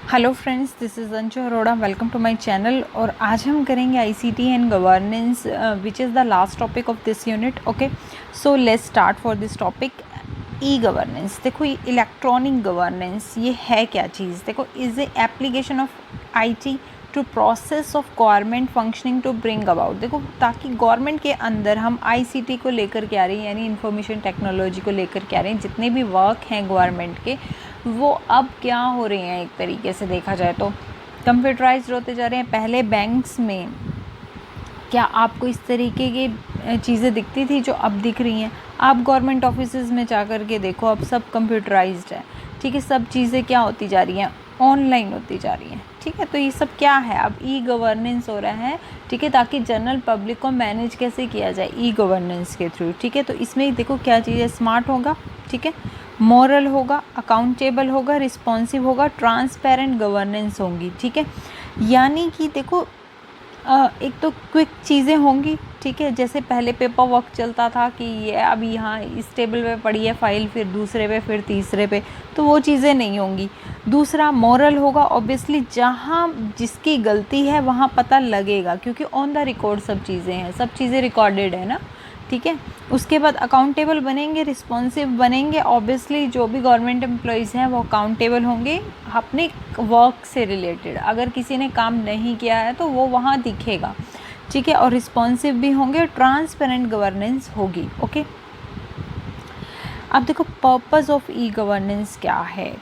Hello friends, this is Anshu Arora. Welcome to my channel. और आज हम करेंगे ICT and governance, which is the last topic of this unit. Okay, so let's start for this topic. E governance, देखो electronic governance ये है क्या चीज़। देखो, is a application of IT to process of government functioning to bring about. देखो, ताकि government के अंदर हम आईसीटी को लेकर के आ रहे हैं, यानी इंफॉर्मेशन टेक्नोलॉजी को लेकर के आ रहे हैं। जितने भी वर्क हैं गवर्नमेंट के, वो अब क्या हो रहे हैं, एक तरीके से देखा जाए तो कंप्यूटराइज्ड होते जा रहे हैं। पहले बैंक्स में क्या आपको इस तरीके की चीज़ें दिखती थी जो अब दिख रही हैं। आप गवर्नमेंट ऑफिसेज़ में जा कर के देखो, अब सब कंप्यूटराइज्ड है। ठीक है, सब चीज़ें क्या होती जा रही हैं, ऑनलाइन होती जा रही हैं। ठीक है, तो ये सब क्या है, अब ई गवर्नेंस हो रहा है। ठीक है, ताकि जनरल पब्लिक को मैनेज कैसे किया जाए ई गवर्नेंस के थ्रू। ठीक है, तो इसमें देखो क्या चीज़ है, स्मार्ट होगा, ठीक है, मॉरल होगा, अकाउंटेबल होगा, रिस्पॉन्सिव होगा, ट्रांसपेरेंट गवर्नेंस होंगी। ठीक है, यानी कि देखो एक तो क्विक चीज़ें होंगी। ठीक है, जैसे पहले पेपर वर्क चलता था कि ये अब यहाँ इस टेबल पे पड़ी है फाइल, फिर दूसरे पे, फिर तीसरे पे, तो वो चीज़ें नहीं होंगी। दूसरा, मॉरल होगा। ऑब्वियसली जहाँ जिसकी गलती है वहाँ पता लगेगा, क्योंकि ऑन द रिकॉर्ड सब चीज़ें हैं, सब चीज़ें रिकॉर्डेड है ना। ठीक है, उसके बाद अकाउंटेबल बनेंगे, रिस्पॉन्सिव बनेंगे। ऑब्वियसली जो भी गवर्नमेंट एम्प्लॉयज़ हैं वो अकाउंटेबल होंगे अपने वर्क से रिलेटेड। अगर किसी ने काम नहीं किया है तो वो वहाँ दिखेगा। ठीक है, और रिस्पॉन्सिव भी होंगे, ट्रांसपेरेंट गवर्नेंस होगी। ओके, अब देखो पर्पस ऑफ ई गवर्नेंस क्या है।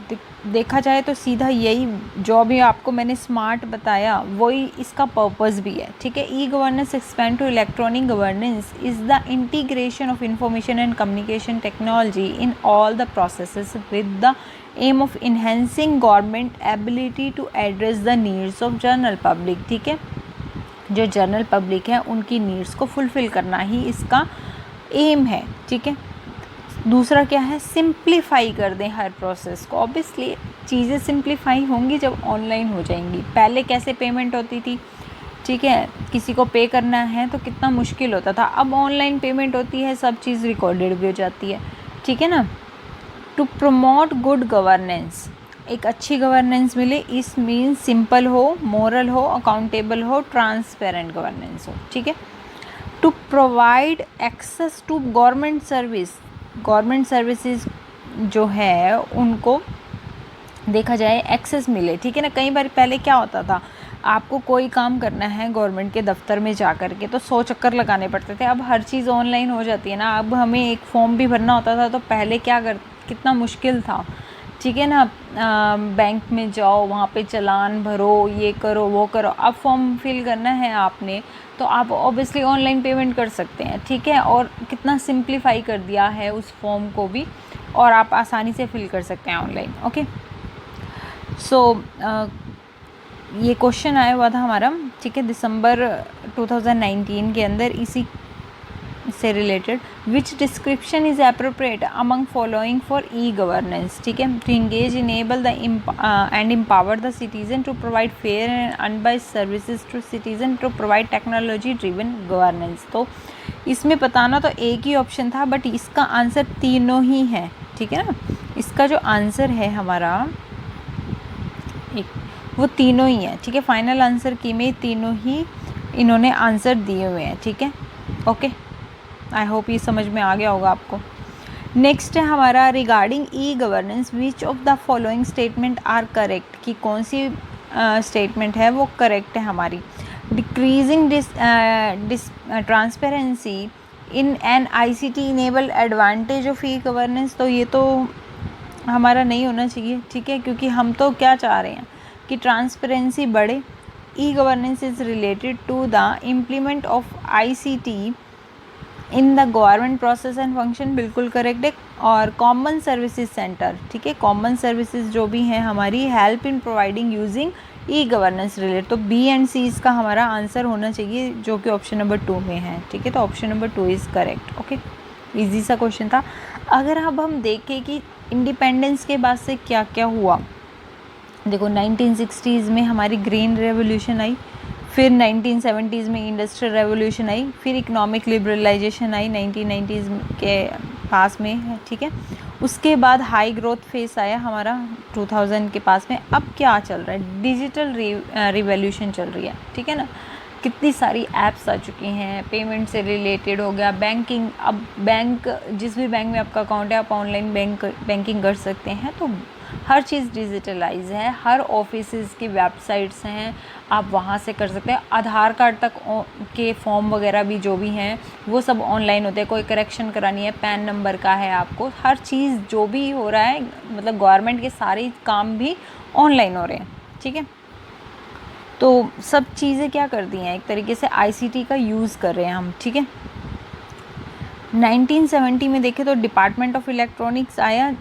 देखा जाए तो सीधा यही, जो भी आपको मैंने स्मार्ट बताया वही इसका पर्पस भी है। ठीक है, e governance expand to electronic governance is the integration of information and communication technology in all the processes with the aim of enhancing government ability to address the needs of general public. ठीक है, जो general public है उनकी needs को fulfil करना ही इसका M है। ठीक है, दूसरा क्या है, सिंप्लीफाई कर दें हर प्रोसेस को। ऑब्वियसली चीज़ें सिंप्लीफाई होंगी जब ऑनलाइन हो जाएंगी। पहले कैसे पेमेंट होती थी, ठीक है, किसी को पे करना है तो कितना मुश्किल होता था, अब ऑनलाइन पेमेंट होती है, सब चीज़ रिकॉर्डेड भी हो जाती है। ठीक है ना। टू प्रमोट गुड गवर्नेंस, एक अच्छी गवर्नेंस मिले, इस मीन्स सिंपल हो, मोरल हो, अकाउंटेबल हो, ट्रांसपेरेंट गवर्नेंस हो। ठीक है, to provide access to government service, government services जो है उनको देखा जाए एक्सेस मिले। ठीक है ना, कई बार पहले क्या होता था, आपको कोई काम करना है गवर्नमेंट के दफ्तर में जा कर के तो 100 चक्कर लगाने पड़ते थे। अब हर चीज़ ऑनलाइन हो जाती है ना। अब हमें एक फॉर्म भी भरना होता था तो पहले कितना मुश्किल था। ठीक है ना, बैंक में जाओ, वहाँ पे चालान भरो, ये करो वो करो। अब फॉर्म फिल करना है आपने तो आप ऑब्वियसली ऑनलाइन पेमेंट कर सकते हैं। ठीक है, और कितना सिंप्लीफाई कर दिया है उस फॉर्म को भी, और आप आसानी से फिल कर सकते हैं ऑनलाइन। ओके, सो ये क्वेश्चन आया हुआ था हमारा, ठीक है, दिसंबर 2019 के अंदर, इसी से related. Which description is appropriate among following for e governance. ठीक है, to engage enable the and empower the citizen to provide fair and unbiased services to citizen to provide technology driven governance. तो इसमें बताना तो एक ही option था, but इसका आंसर तीनों ही है। ठीक है ना, इसका जो आंसर है हमारा वो तीनों ही है। ठीक है, फाइनल आंसर की में तीनों ही इन्होंने आंसर दिए हुए हैं। ठीक है, ओके, आई होप ये समझ में आ गया होगा आपको। नेक्स्ट है हमारा regarding e governance, which of the following statement are correct, कि कौन सी स्टेटमेंट है वो करेक्ट है हमारी। Decreasing transparency in an ICT enable advantage of e governance, तो ये तो हमारा नहीं होना चाहिए। ठीक है, क्योंकि हम तो क्या चाह रहे हैं कि ट्रांसपेरेंसी बढ़े। E governance is related to the implement of ICT in the government process and function, बिल्कुल करेक्ट है। और कॉमन सर्विसेज सेंटर, ठीक है, कॉमन सर्विसेज जो भी हैं हमारी, help in providing using e governance related. तो बी एंड सी इसका हमारा आंसर होना चाहिए, जो कि ऑप्शन नंबर 2 में है। ठीक है, तो option number 2 is correct. Okay, easy सा क्वेश्चन था। अगर अब हम देखें कि इंडिपेंडेंस के बाद से क्या क्या हुआ, देखो 1960s में हमारी ग्रीन रेवोल्यूशन आई, फिर 1970s में इंडस्ट्रियल रेवोल्यूशन आई, फिर इकोनॉमिक लिबरलाइजेशन आई 1990s के पास में। ठीक है, उसके बाद हाई ग्रोथ फेस आया हमारा 2000 के पास में। अब क्या चल रहा है, डिजिटल रिवॉल्यूशन चल रही है, ठीक है ना। कितनी सारी ऐप्स आ चुकी हैं, पेमेंट से रिलेटेड हो गया, बैंकिंग, अब बैंक, जिस भी बैंक में आपका अकाउंट है आप ऑनलाइन बैंकिंग कर सकते हैं। तो हर चीज़ डिजिटलाइज है, हर ऑफिसेज़ की वेबसाइट्स हैं, आप वहाँ से कर सकते हैं। आधार कार्ड तक के फॉर्म वगैरह भी जो भी हैं वो सब ऑनलाइन होते हैं, कोई करेक्शन करानी है, पैन नंबर का है आपको, हर चीज़ जो भी हो रहा है, मतलब गवर्नमेंट के सारे काम भी ऑनलाइन हो रहे हैं, ठीक है। तो सब चीज़ें क्या कर दी हैं, एक तरीके से आईसीटी का यूज़ कर रहे हैं हम, ठीक है। 1970 में देखें तो डिपार्टमेंट ऑफ इलेक्ट्रॉनिक्स आया,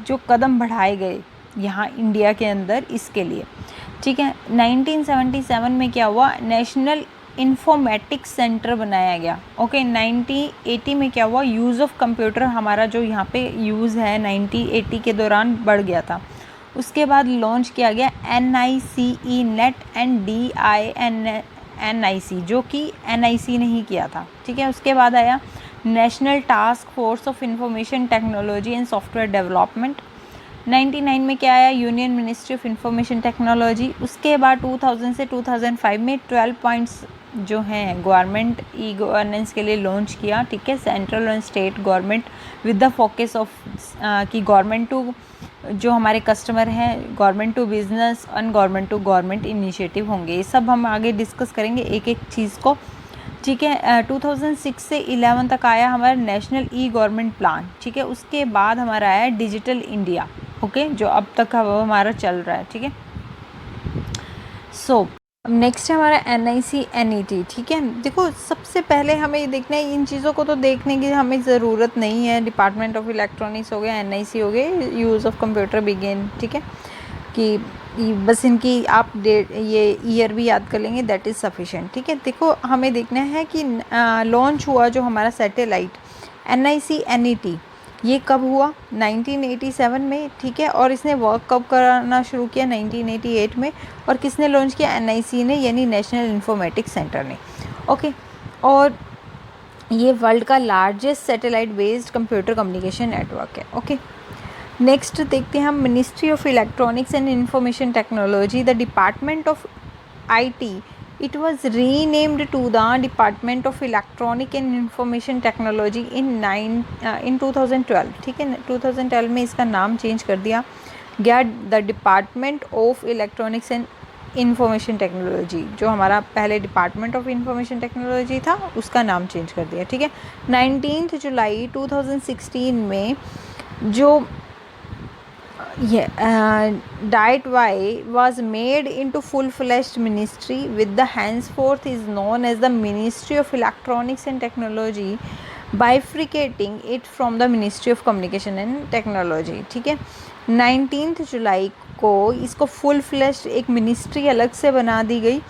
जो कदम बढ़ाए गए यहाँ इंडिया के अंदर इसके लिए, ठीक है। 1977 में क्या हुआ, नेशनल इंफॉर्मेटिक्स सेंटर बनाया गया, ओके। 1980 में क्या हुआ, यूज़ ऑफ कंप्यूटर हमारा जो यहाँ पे यूज़ है 1980 के दौरान बढ़ गया था। उसके बाद लॉन्च किया गया NICE नेट एंड DINIC, जो कि NIC ने ही किया था, ठीक है। उसके बाद आया national task force of information technology and software development. 99 में क्या आया, union ministry of information technology. उसके बाद 2000 से 2005 में 12 पॉइंट्स जो हैं गवर्नमेंट ई गवर्नेंस के लिए लॉन्च किया, ठीक है। सेंट्रल और state government with the focus of कि गवर्नमेंट टू जो हमारे कस्टमर हैं, गवर्नमेंट टू बिजनेस और गवर्नमेंट टू गवर्नमेंट इनिशिएटिव होंगे। ये सब हम आगे डिस्कस करेंगे एक एक चीज़ को, ठीक है। 2006 से 11 तक आया हमारा नेशनल ई गवर्नमेंट प्लान, ठीक है। उसके बाद हमारा आया डिजिटल इंडिया, ओके, जो अब तक हमारा चल रहा है, ठीक है। सो नेक्स्ट है हमारा NIC NET, ठीक है। देखो सबसे पहले हमें ये देखना है, इन चीज़ों को तो देखने की हमें ज़रूरत नहीं है, डिपार्टमेंट ऑफ इलेक्ट्रॉनिक्स हो गया, NIC हो गए, यूज़ ऑफ कंप्यूटर बिगेन, ठीक है, कि बस इनकी आप डेट ये ईयर भी याद कर लेंगे, दैट इज़ सफिशेंट, ठीक है। देखो हमें देखना है कि लॉन्च हुआ जो हमारा सैटेलाइट NIC NET, ये कब हुआ, 1987 में, ठीक है। और इसने वर्क कब कराना शुरू किया, 1988 में। और किसने लॉन्च किया, NIC ने, यानी नेशनल इंफॉर्मेटिक्स सेंटर ने, ओके। और ये वर्ल्ड का largest satellite based computer communication network है, ओके। नेक्स्ट देखते हैं हम ministry of electronics and information technology, the department of IT, it was renamed to the Department of Electronic and Information Technology in 2012, ठीक है। 2012 में इसका नाम चेंज कर दिया गया, the department of electronics and information technology, जो हमारा पहले डिपार्टमेंट ऑफ इंफॉर्मेशन टेक्नोलॉजी था उसका नाम चेंज कर दिया, ठीक है। 19 जुलाई 2016 में जो DITY was made into full-fledged ministry with the henceforth is known as the Ministry of Electronics and Technology, bifurcating it from the Ministry of Communication and Technology, ठीक है। 19 जुलाई को इसको फुल फ्लैश्ड एक मिनिस्ट्री अलग से बना दी गई,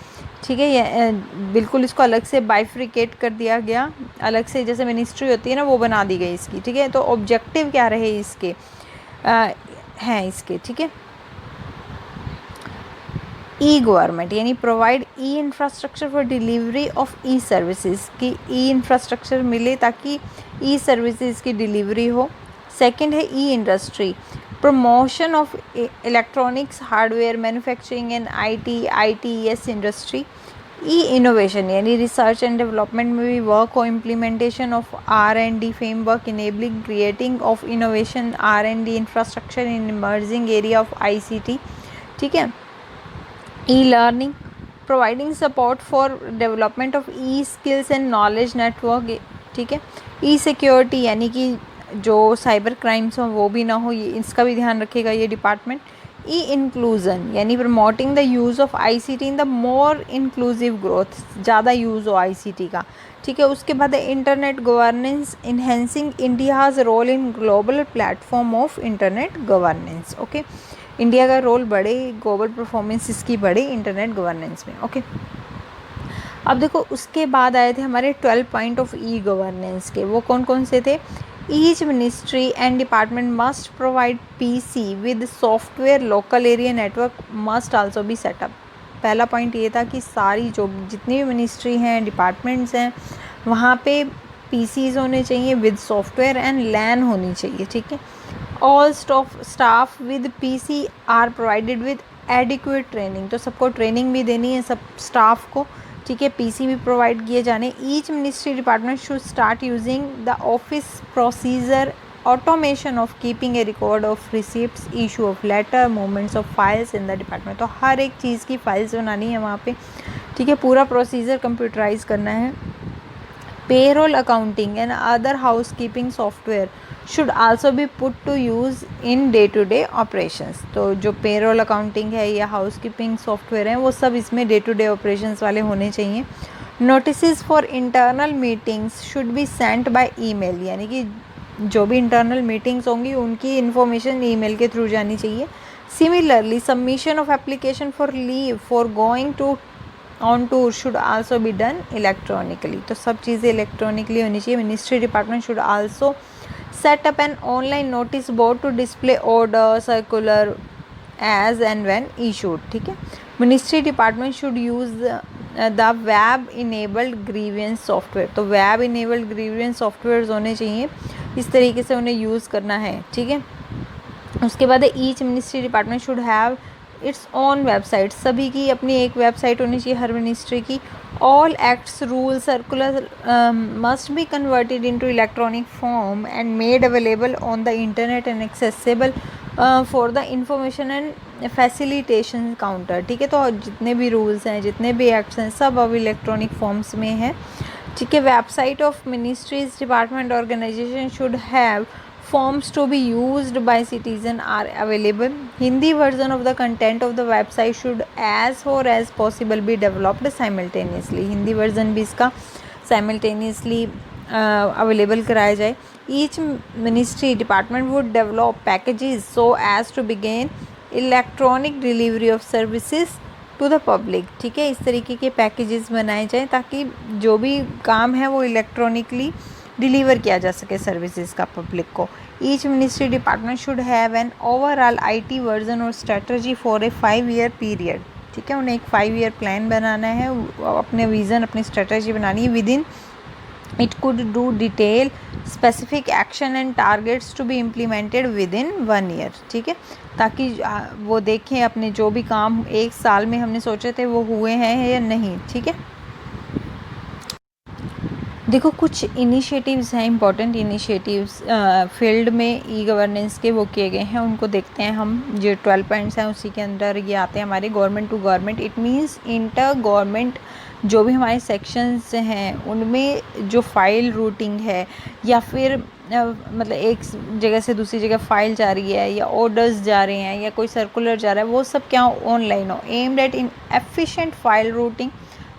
ठीक है। ये बिल्कुल इसको अलग से बाइफ्रिकेट कर दिया गया, अलग से जैसे मिनिस्ट्री होती है ना वो बना दी गई इसकी, ठीक है। तो ऑब्जेक्टिव क्या रहे इसके हैं इसके, ठीक है। ई गवर्नमेंट यानी provide e infrastructure for delivery of e services, की ई इंफ्रास्ट्रक्चर मिले ताकि ई सर्विसेज की डिलीवरी हो। सेकंड है e industry, promotion of electronics hardware manufacturing and ITES industry. E innovation यानी रिसर्च एंड डेवलपमेंट में भी वर्क हो, implementation of R&D framework enabling creating of innovation R&D infrastructure in emerging area of ICT, ठीक है। E learning, providing support for development of E skills and knowledge network, ठीक है। ई security यानी कि जो साइबर क्राइम्स हो वो भी ना हो, ये इसका भी ध्यान रखेगा ये डिपार्टमेंट। ई इंक्लूजन यानी promoting the use of ICT in the more inclusive growth, ज़्यादा यूज़ हो ICT का, ठीक है। उसके बाद internet governance, enhancing India's role in global platform of internet governance, okay. India का रोल बढ़े, ग्लोबल परफॉर्मेंस इसकी बढ़े इंटरनेट गवर्नेंस में, ओके। अब देखो उसके बाद आए थे हमारे 12 पॉइंट ऑफ ई गवर्नेंस के, वो कौन कौन से थे। Each ministry and department must provide PC with software local area network must also be set up. पहला पॉइंट ये था कि सारी जो जितनी भी मिनिस्ट्री हैं, डिपार्टमेंट्स हैं, वहाँ पे PCs होने चाहिए विद सॉफ्टवेयर एंड LAN होनी चाहिए, ठीक है। All staff with PC are provided with adequate training, तो सबको ट्रेनिंग भी देनी है सब स्टाफ को, ठीक है, पीसी भी प्रोवाइड किए जाने। Each ministry department should start using the office procedure automation of keeping a record of receipts, issue of letter, movements of files in the department, तो हर एक चीज़ की फाइल्स बनानी है वहाँ पे, ठीक है, पूरा प्रोसीजर कंप्यूटराइज करना है। Payroll accounting and other housekeeping software should also be put to use in day to day operations, तो जो पेरोल अकाउंटिंग है या हाउस कीपिंग सॉफ्टवेयर है वो सब इसमें डे टू डे ऑपरेशंस वाले होने चाहिए। Notice for internal meetings should be sent by email, यानी कि जो भी इंटरनल मीटिंग्स होंगी उनकी इन्फॉर्मेशन ईमेल के थ्रू जानी चाहिए। Similarly submission of application for leave for going to on tour should also be done electronically, तो सब चीज़ें इलेक्ट्रॉनिकली होनी चाहिए। Ministry department should also set up an online notice board to display order circular as and when issued, ठीक है। Ministry department should use the web enabled grievance software, तो web enabled grievance software होने चाहिए, इस तरीके से उन्हें use करना है, ठीक है। उसके बाद each ministry department should have its own website, सभी की अपनी एक वेबसाइट होनी चाहिए हर मिनिस्ट्री की। All acts rule circular must be converted into electronic form and made available on the internet and accessible for the information and facilitation counter, ठीक है। तो जितने भी रूल्स हैं, जितने भी एक्ट्स हैं, सब अब इलेक्ट्रॉनिक फॉर्म्स में है, ठीक है। Website of ministries department organization should have forms to be used by citizen are available. Hindi version of the content of the website should as far as possible be developed simultaneously, Hindi version भी इसका simultaneously available कराया जाए। Each ministry department would develop packages so as to begin electronic delivery of services to the public, ठीक है। इस तरीके के packages बनाए जाएँ ताकि जो भी काम है वो इलेक्ट्रॉनिकली डिलीवर किया जा सके सर्विसेज का पब्लिक को। Each ministry department should have an overall IT version और strategy for a 5 year period, ठीक है। उन्हें एक 5 ईयर प्लान बनाना है, अपने विज़न, अपनी स्ट्रेटजी बनानी है। Within it could do detail specific action and targets to be implemented within 1 year, ठीक है, ताकि वो देखें अपने जो भी काम एक साल में हमने सोचे थे वो हुए हैं या नहीं, ठीक है। देखो कुछ इनिशिएटिव्स हैं, इंपॉर्टेंट इनिशिएटिव्स फील्ड में ई गवर्नेंस के वो किए गए हैं, उनको देखते हैं हम। जो 12 पॉइंट्स हैं उसी के अंदर ये आते हैं हमारे। Government to government, it means inter government जो भी हमारे सेक्शंस हैं उनमें जो फाइल रूटिंग है या फिर मतलब एक जगह से दूसरी जगह फाइल जा रही है या ऑर्डर्स जा रहे हैं या कोई सर्कुलर जा रहा है, वो सब क्या ऑनलाइन हो। Aimed at in efficient file routing,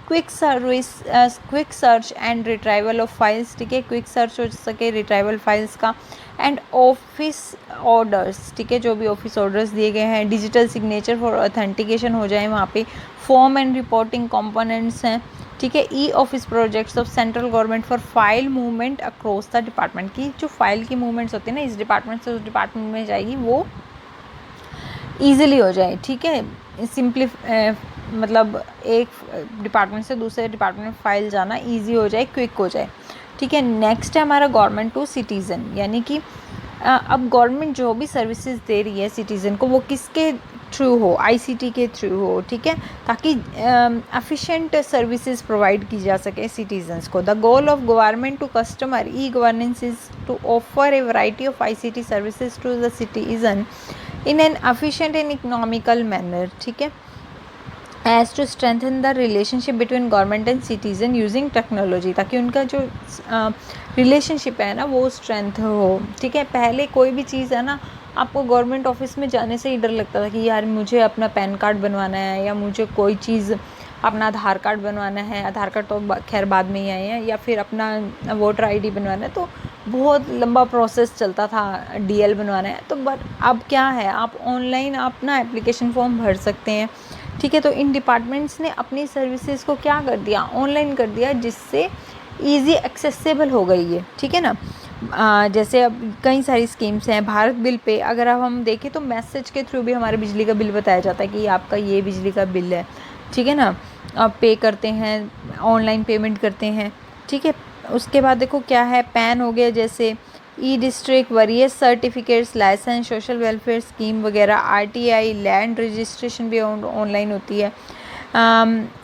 quick search and retrieval of files, ठीक है, क्विक सर्च हो सके रिट्राइवल फाइल्स का। एंड ऑफिस ऑर्डर्स, ठीक है, जो भी ऑफिस ऑर्डर्स दिए गए हैं, डिजिटल सिग्नेचर फॉर ऑथेंटिकेशन हो जाए वहाँ पे। फॉर्म एंड रिपोर्टिंग कंपोनेंट्स हैं, ठीक है। E office projects of central government for file movement across the department, की जो फाइल की मूवमेंट्स होती है ना इस डिपार्टमेंट से उस डिपार्टमेंट में जाएगी वो ईजिली हो जाए, ठीक है। मतलब एक डिपार्टमेंट से दूसरे डिपार्टमेंट में फाइल जाना इजी हो जाए, क्विक हो जाए, ठीक है। नेक्स्ट है हमारा गवर्नमेंट टू सिटीज़न, यानी कि अब गवर्नमेंट जो भी सर्विसेज दे रही है सिटीज़न को वो किसके थ्रू हो, आईसीटी के थ्रू हो, ठीक है, ताकि एफिशिएंट सर्विसेज प्रोवाइड की जा सके सिटीजन्स को। The goal of government to customer e governance is to offer a variety of ICT services to the citizen in an efficient and economical manner, ठीक है, as to strengthen the relationship between government and citizen using technology, ताकि उनका जो relationship है ना वो strength हो, ठीक है। पहले कोई भी चीज़ है ना आपको गवर्नमेंट ऑफिस में जाने से ही डर लगता था कि यार मुझे अपना पैन कार्ड बनवाना है या मुझे कोई चीज़ अपना आधार कार्ड बनवाना है, आधार कार्ड तो खैर बाद में ही आए हैं, या फिर अपना वोटर आईडी बनवाना है, तो बहुत लंबा प्रोसेस चलता था, डीएल बनवाना है। तो बट अब क्या है, आप ऑनलाइन अपना एप्लीकेशन फॉर्म भर सकते हैं, ठीक है। तो इन डिपार्टमेंट्स ने अपनी सर्विसेज को क्या कर दिया, ऑनलाइन कर दिया, जिससे ईजी एक्सेसिबल हो गई है, ठीक है ना। जैसे अब कई सारी स्कीम्स हैं, भारत बिल पे अगर अब हम देखें तो मैसेज के थ्रू भी हमारे बिजली का बिल बताया जाता है कि आपका ये बिजली का बिल है, ठीक है ना। आप पे करते हैं, ऑनलाइन पेमेंट करते हैं, ठीक है। उसके बाद देखो क्या है, पैन हो गया, जैसे e district, various certificates, licence, social welfare scheme वगैरह, आरटीआई, लैंड रजिस्ट्रेशन भी ऑनलाइन होती है।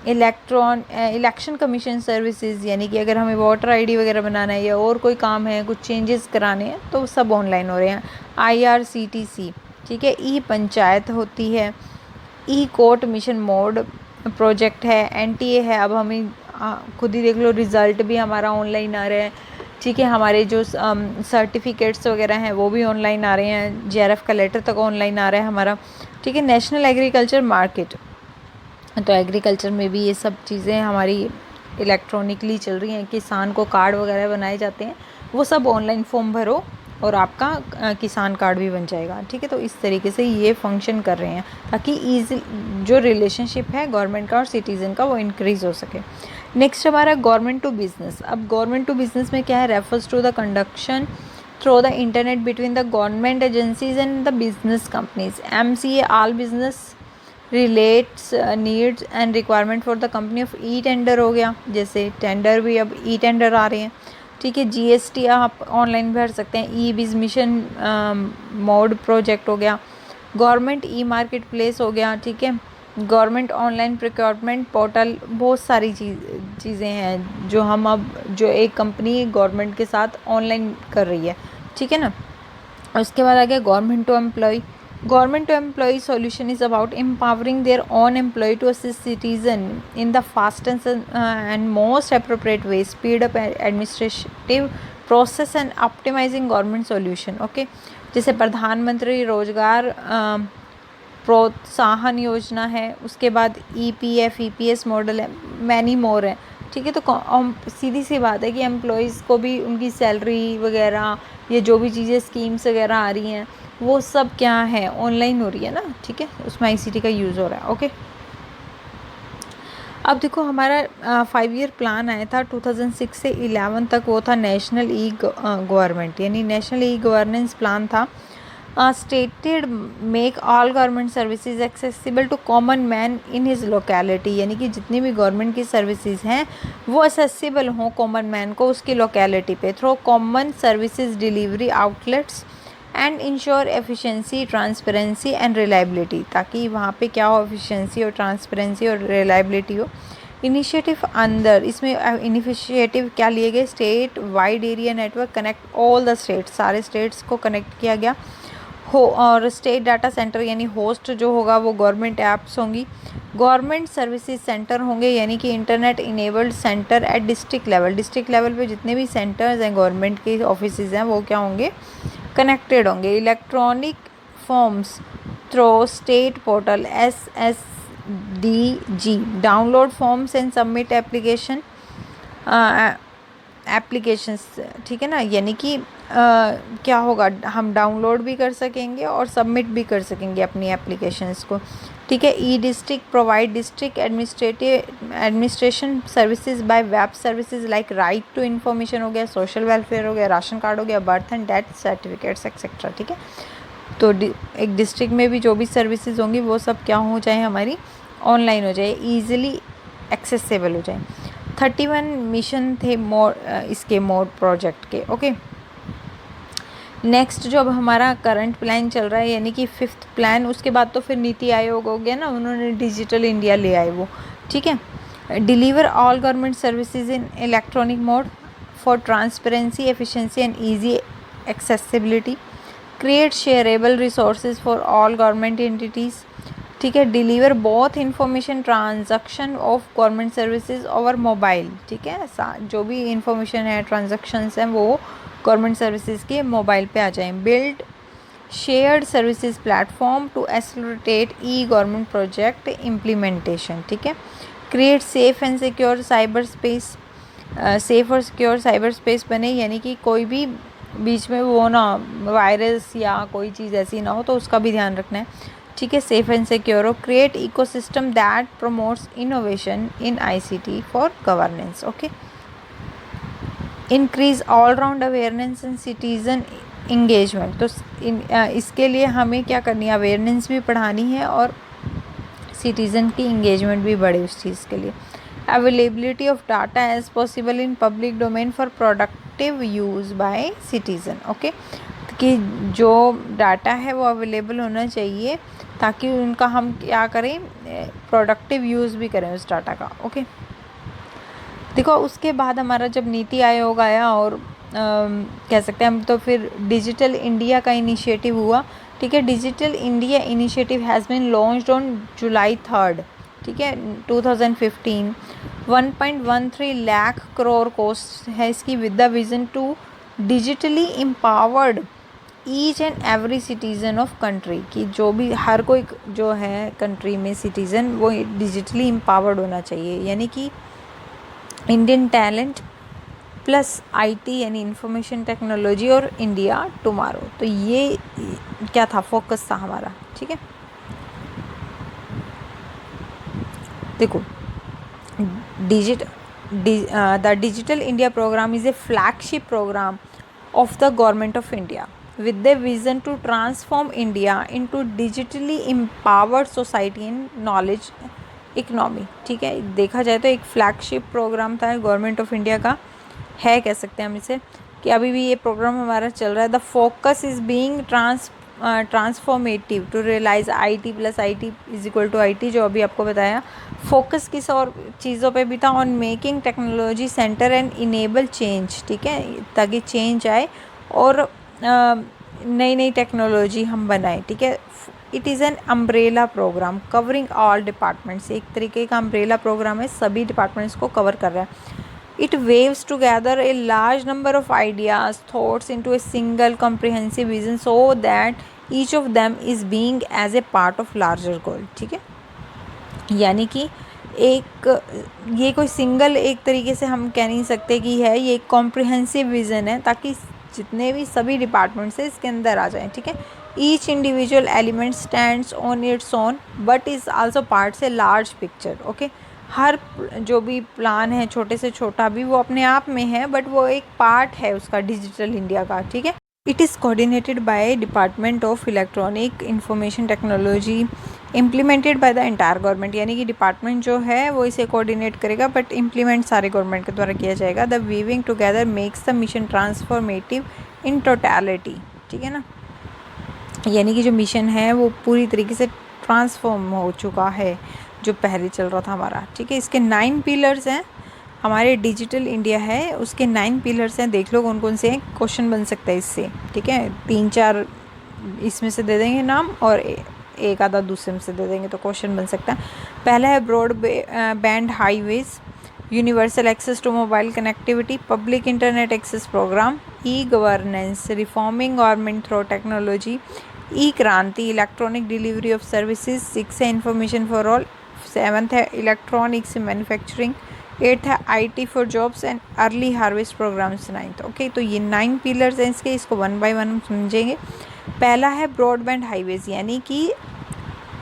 इलेक्शन कमीशन सर्विसेज, यानी कि अगर हमें वोटर आईडी वगैरह बनाना है या और कोई काम है, कुछ चेंजेस कराने हैं, तो सब ऑनलाइन हो रहे हैं। IRCTC, ठीक है। ई पंचायत होती है। ई कोर्ट मिशन मोड प्रोजेक्ट है। NTA है। अब हमें खुद ही देख लो, रिज़ल्ट भी हमारा ऑनलाइन आ रहा है, ठीक है। हमारे जो सर्टिफिकेट्स वगैरह हैं वो भी ऑनलाइन आ रहे हैं। JRF का लेटर तक ऑनलाइन आ रहा है हमारा, ठीक है। नेशनल एग्रीकल्चर मार्केट, तो एग्रीकल्चर में भी ये सब चीज़ें हमारी इलेक्ट्रॉनिकली चल रही हैं। किसान को कार्ड वगैरह बनाए जाते हैं, वो सब ऑनलाइन फॉर्म भरो और आपका किसान कार्ड भी बन जाएगा, ठीक है। तो इस तरीके से ये फंक्शन कर रहे हैं ताकि ईजी जो रिलेशनशिप है गवर्नमेंट का और सिटीज़न का वो इंक्रीज़ हो सके। नेक्स्ट हमारा गवर्नमेंट टू बिज़नेस। अब गवर्नमेंट टू बिज़नेस में क्या है, refers to the conduction through the internet between the government agencies and the business companies. MCA all business relates needs and requirement for the company of e tender हो गया, जैसे tender भी अब e tender आ रहे हैं, ठीक है। GST आप ऑनलाइन भर सकते हैं। ई बिज मिशन मोड प्रोजेक्ट हो गया। गवर्नमेंट ई मार्केट प्लेस हो गया, ठीक है। गवर्नमेंट ऑनलाइन प्रोक्योरमेंट पोर्टल, बहुत सारी चीज़ें हैं जो हम अब जो एक कंपनी गवर्नमेंट के साथ ऑनलाइन कर रही है, ठीक है ना। उसके बाद आ गया government to employ. Government to employee solution is about empowering their own employee to assist citizen in the fastest and most appropriate way, speed up administrative process and optimizing government solution, okay। जैसे प्रधानमंत्री रोजगार प्रोत्साहन योजना है, उसके बाद EPF EPS model है, many more है, ठीक है। तो सीधी सी बात है कि एम्प्लॉयज़ को भी उनकी सैलरी वगैरह, ये जो भी चीज़ें स्कीम्स वगैरह आ रही हैं, वो सब क्या है, ऑनलाइन हो रही है ना, ठीक है। उसमें ICT का यूज़ हो रहा है, ओके। अब देखो हमारा 5 ईयर प्लान आया था 2006 से 11 तक, वो था नेशनल ई गवर्नमेंट, यानी नेशनल ई गवर्नेंस प्लान था। Stated make all government services accessible to common man in his locality, यानी कि जितनी भी गवर्नमेंट की सर्विसेज हैं वो एक्सेसिबल हों कॉमन मैन को उसकी लोकेलिटी पे, through common services delivery outlets and ensure efficiency, transparency and reliability, ताकि वहाँ पे क्या हो, एफिशिएंसी और ट्रांसपेरेंसी और रिलायबिलिटी हो। इनिशिएटिव अंदर इसमें इनिशिएटिव क्या लिए गए, state wide area network connect all the states, सारे स्टेट्स को कनेक्ट किया गया हो। और स्टेट डाटा सेंटर यानी होस्ट जो होगा वो गवर्नमेंट ऐप्स होंगी। गवर्नमेंट सर्विसेज सेंटर होंगे, यानी कि internet enabled centre at district level, district level पे जितने भी सेंटर्स हैं गवर्नमेंट के ऑफिसेज हैं वो क्या होंगे, कनेक्टेड होंगे। Electronic forms through state portal SSDG, download forms and submit applications, ठीक है ना। यानी कि क्या होगा, हम डाउनलोड भी कर सकेंगे और सबमिट भी कर सकेंगे अपनी एप्लीकेशंस को, ठीक है। E district provide district administration services by web services like right to information हो गया, सोशल वेलफेयर हो गया, राशन कार्ड हो गया, birth and death certificates etcetera, ठीक है। तो एक डिस्ट्रिक्ट में भी जो भी सर्विसेज होंगी वो सब क्या हो जाए, हमारी ऑनलाइन हो जाए, ईजिली एक्सेसिबल हो जाए। 31 मिशन थे इसके मोड प्रोजेक्ट के, ओके। नेक्स्ट जो अब हमारा करंट प्लान चल रहा है, यानी कि 5th प्लान, उसके बाद तो फिर नीति आयोग हो गया ना, उन्होंने डिजिटल इंडिया ले आए वो, ठीक है। Deliver all government services in electronic mode for transparency, efficiency and easy accessibility. Create shareable resources for all government entities, ठीक है। Deliver both information transaction of government services over mobile, ठीक है। जो भी इंफॉर्मेशन है, ट्रांजैक्शंस हैं, वो government services के मोबाइल पे आ जाएं। Build shared services platform to facilitate e government project implementation, ठीक है। Create safe and secure cyber space, safe और सिक्योर साइबर स्पेस बने, यानी कि कोई भी बीच में वो ना वायरस या कोई चीज़ ऐसी ना हो, तो उसका भी ध्यान रखना है, ठीक है। सेफ एंड सिक्योर हो। Create ecosystem that promotes innovation in ICT for governance, okay. Increase all round awareness and citizen engagement, तो इसके लिए हमें क्या करनी है, अवेयरनेस भी बढ़ानी है और सिटीज़न की इंगेजमेंट भी बढ़े उस चीज़ के लिए। availability of data as possible in public domain for productive use by citizen. Okay, कि जो डाटा है वो अवेलेबल होना चाहिए ताकि उनका हम क्या करें, प्रोडक्टिव यूज़ भी करें उस डाटा का. ओके, देखो उसके बाद हमारा जब नीति आयोग आया और कह सकते हैं हम, तो फिर डिजिटल इंडिया का इनिशिएटिव हुआ. ठीक है, digital India initiative has been launched on July 3, ठीक है, 2015. 1.13 लाख करोड़ कॉस्ट है इसकी, with the vision to digitally empowered each and every citizen of country, कि जो भी हर कोई जो है कंट्री में सिटीज़न वो डिजिटली एम्पावर्ड होना चाहिए. यानी कि इंडियन टैलेंट प्लस आईटी यानी इंफॉर्मेशन टेक्नोलॉजी और इंडिया टुमारो. तो ये क्या था, फोकस था हमारा. ठीक है, देखो the digital India program is a flagship program of the government of India with the vision to transform India into digitally empowered society and knowledge economy. ठीक है, देखा जाए तो एक फ्लैगशिप प्रोग्राम था गवर्नमेंट ऑफ इंडिया का, है कह सकते हैं हम इसे, कि अभी भी ये प्रोग्राम हमारा चल रहा है. The focus is being transformative to realize IT plus IT is equal to IT, जो अभी आपको बताया. फोकस किस और चीज़ों पे भी था, on making technology centre and enable change. ठीक है, ताकि चेंज आए और नई नई टेक्नोलॉजी हम बनाएं. ठीक है, it is an umbrella program covering all departments. एक तरीके का अम्ब्रेला प्रोग्राम है, सभी डिपार्टमेंट्स को कवर कर रहा है. It waves together a large number of ideas, thoughts into a single comprehensive vision so that each of them is being as a part of larger goal. ठीक है, यानी कि ये कोई सिंगल एक तरीके से हम कह नहीं सकते कि है, ये एक कॉम्प्रिहेंसिव विज़न है ताकि जितने भी सभी डिपार्टमेंट्स हैं इसके अंदर आ जाएं. ठीक है, each individual element stands on its own but is also parts a large picture. Okay, हर जो भी प्लान है छोटे से छोटा भी वो अपने आप में है, बट वो एक पार्ट है उसका डिजिटल इंडिया का. ठीक है, it is coordinated by department of electronic information technology implemented by the entire government. यानी कि डिपार्टमेंट जो है वो इसे कोऑर्डिनेट करेगा, बट इम्प्लीमेंट सारे गवर्नमेंट के द्वारा किया जाएगा. The weaving together makes the mission transformative in totality. ठीक है ना, यानी कि जो मिशन है वो पूरी तरीके से ट्रांसफॉर्म हो चुका है जो पहले चल रहा था हमारा. ठीक है, इसके 9 पिलर्स हैं. हमारे डिजिटल इंडिया है उसके 9 पिलर्स हैं. देख लो कौन कौन से हैं, क्वेश्चन बन सकता है इससे. ठीक है, 3-4 इसमें से दे देंगे नाम और एक आधा दूसरे में से दे देंगे तो क्वेश्चन बन सकता है. पहला है broadband highways, universal access to mobile connectivity, public internet access programme, e governance, reforming government through technology, e Kranti, electronic delivery of services. 6 है इंफॉर्मेशन फॉर ऑल. 7th है इलेक्ट्रॉनिक्स मैन्युफैक्चरिंग. 8th है IT for jobs and early harvest programs. 9th. Okay, तो ये 9 pillars हैं इसके, इसको 1 bye 1 समझेंगे. पहला है ब्रॉडबैंड हाईवेज, यानी कि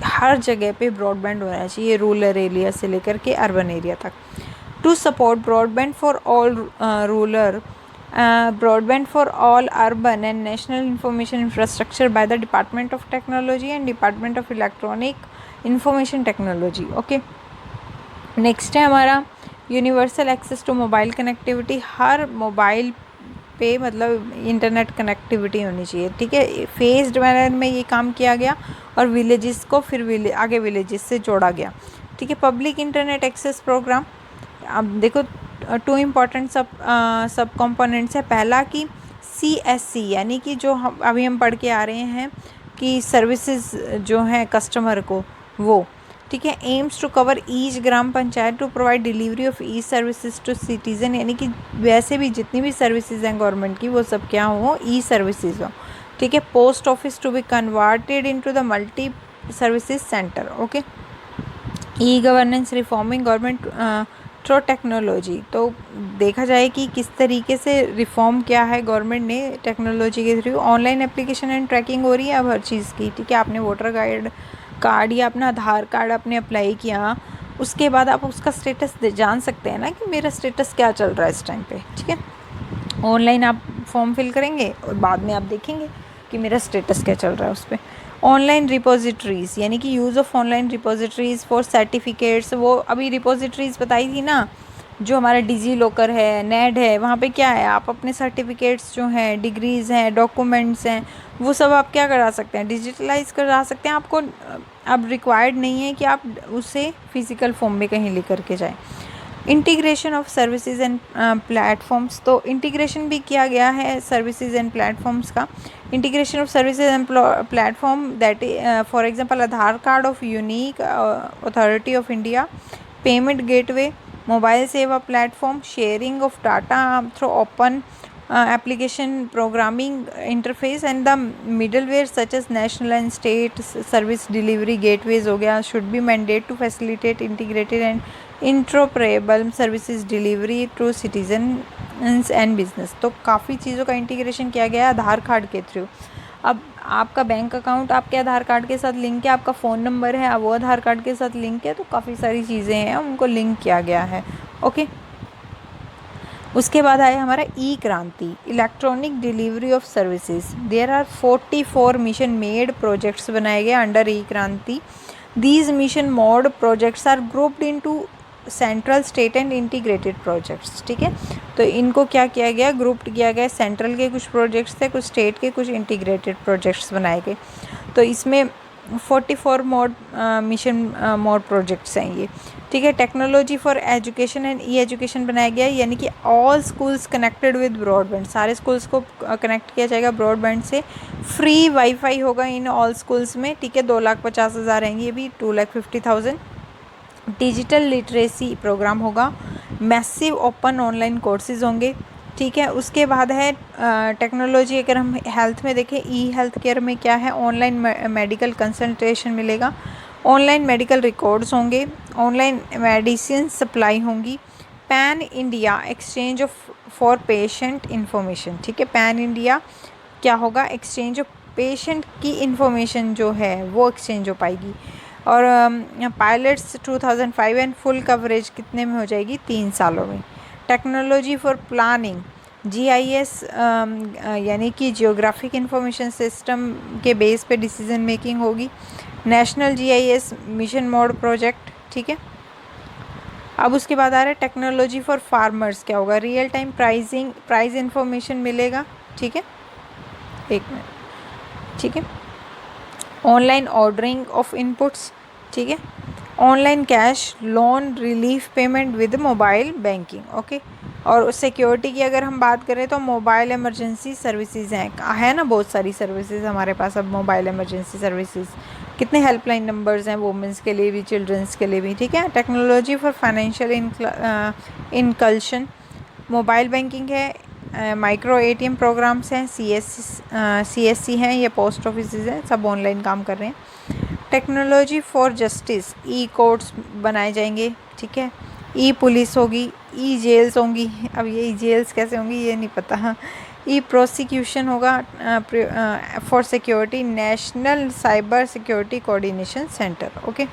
हर जगह पे ब्रॉडबैंड होना चाहिए, रूरल एरिया से लेकर के अर्बन एरिया तक. To support broadband for all rural, broadband for all urban and national information infrastructure by the Department of Technology and Department of Electronic Information Technology. Okay, next है हमारा universal access to mobile connectivity. हर mobile पे मतलब internet connectivity होनी चाहिए. ठीक है, phased manner में ये काम किया गया और विलेजेस को फिर आगे विलेजेस से जोड़ा गया. ठीक है, पब्लिक इंटरनेट एक्सेस प्रोग्राम. अब देखो 2 इम्पॉर्टेंट सब कंपोनेंट्स है. पहला कि CSC यानी कि जो हम पढ़ के आ रहे हैं कि सर्विसेज जो हैं कस्टमर को वो. ठीक है, aims to cover each gram panchayat to provide delivery of e services to citizen. यानी कि वैसे भी जितनी भी सर्विसेज हैं गवर्नमेंट की वो सब क्या हो, ई सर्विसेज हो. ठीक है, post office to be converted into the multi services center. Okay, e governance, reforming government through technology. तो देखा जाए कि किस तरीके से रिफॉर्म किया है गवर्नमेंट ने टेक्नोलॉजी के through. Online application and tracking हो रही है अब हर चीज़ की. ठीक है, आपने वोटर कार्ड या अपना आधार कार्ड आपने अप्लाई किया, उसके बाद आप उसका स्टेटस जान सकते हैं ना कि मेरा स्टेटस क्या चल रहा है इस टाइम पे. ठीक है, ऑनलाइन आप फॉर्म फिल करेंगे और बाद में आप देखेंगे कि मेरा स्टेटस क्या चल रहा है उस पर. ऑनलाइन रिपोजिटरीज़ यानी कि use of online repositories for certificates, वो अभी रिपोजिटरीज़ बताई थी ना, जो हमारा डिजी लॉकर है, नेड है, वहाँ पे क्या है, आप अपने सर्टिफिकेट्स जो हैं, डिग्रीज़ हैं, डॉक्यूमेंट्स हैं, वो सब आप क्या करा सकते हैं, डिजिटलाइज करा सकते हैं। आपको अब रिक्वायर्ड नहीं है कि आप उसे फिज़िकल फॉर्म में कहीं लेकर के जाएं। Integration of services and platforms, तो इंटीग्रेशन भी किया गया है सर्विसेज एंड प्लेटफॉर्म्स का। Integration of services and platform that for example Aadhaar card of unique authority of India, payment gateway, mobile Seva platform, sharing of data through open application programming interface and the middleware such as national and state service delivery gateways हो गया, should be mandate to facilitate integrated and interoperable services delivery to citizens and business। तो काफ़ी चीज़ों का integration किया गया है आधार card के थ्रू। अब आपका बैंक अकाउंट आपके आधार कार्ड के साथ लिंक है, आपका फ़ोन नंबर है वो आधार कार्ड के साथ लिंक है, तो काफ़ी सारी चीज़ें हैं उनको लिंक किया गया है। ओके, उसके बाद आया हमारा e Kranti, electronic delivery of services. There are 44 mission made projects बनाए गए under e Kranti. These mission mode projects are grouped into central, state and integrated projects. ठीक है, तो इनको क्या किया गया, ग्रुप्ड किया गया। सेंट्रल के कुछ प्रोजेक्ट्स थे, कुछ स्टेट के, कुछ इंटीग्रेटेड प्रोजेक्ट्स बनाए गए। तो इसमें 44 मोड मिशन मोड प्रोजेक्ट्स हैं ये। ठीक है, technology for education and E education बनाया गया है, यानी कि all schools connected with broadband, सारे स्कूल्स को कनेक्ट किया जाएगा ब्रॉडबैंड से। फ्री वाईफाई होगा इन ऑल स्कूल्स में। ठीक है, 2,50,000 रहेंगी, ये भी 2,50,000। डिजिटल लिटरेसी प्रोग्राम होगा, मैसिव ओपन ऑनलाइन कोर्सेज होंगे। ठीक है, उसके बाद है टेक्नोलॉजी। अगर हम हेल्थ में देखें, ई हेल्थ केयर में क्या है, ऑनलाइन मेडिकल कंसल्टेशन मिलेगा, ऑनलाइन मेडिकल रिकॉर्ड्स होंगे, ऑनलाइन मेडिसिन सप्लाई होंगी, pan India exchange of for patient information. ठीक है, पैन इंडिया क्या होगा, एक्सचेंज ऑफ पेशेंट की इंफॉर्मेशन जो है वो एक्सचेंज हो पाएगी। और पायलट्स 2005 एंड फुल कवरेज कितने में हो जाएगी, 3 सालों में। टेक्नोलॉजी फॉर प्लानिंग, GIS यानी कि जियोग्राफिक इंफॉर्मेशन सिस्टम के बेस पे डिसीजन मेकिंग होगी। National GIS mission mode project. ठीक है, अब उसके बाद आ रहा है टेक्नोलॉजी फॉर फार्मर्स, क्या होगा, रियल टाइम प्राइस इंफॉर्मेशन मिलेगा। ठीक है, एक मिनट। ठीक है, ऑनलाइन ऑर्डरिंग ऑफ इनपुट्स। ठीक है, online cash loan relief payment with mobile banking. Okay, और सिक्योरिटी की अगर हम बात करें तो मोबाइल इमरजेंसी सर्विसेज हैं, है ना, बहुत सारी सर्विसेज हमारे पास अब मोबाइल इमरजेंसी सर्विसेज। कितने हेल्पलाइन नंबर्स हैं वुमेंस के लिए भी, चिल्ड्रंस के लिए भी। ठीक है, technology for financial inclusion, mobile banking है, माइक्रो ATM प्रोग्राम्स हैं, CSC हैं, ये पोस्ट ऑफिसेज हैं, सब ऑनलाइन काम कर रहे हैं। Technology for justice, E courts बनाए जाएंगे। ठीक है, ई पुलिस होगी, ई जेल्स होंगी। अब ये ई जेल्स कैसे होंगी ये नहीं पता। ई प्रोसिक्यूशन होगा for security, national cyber security coordination centre. Okay,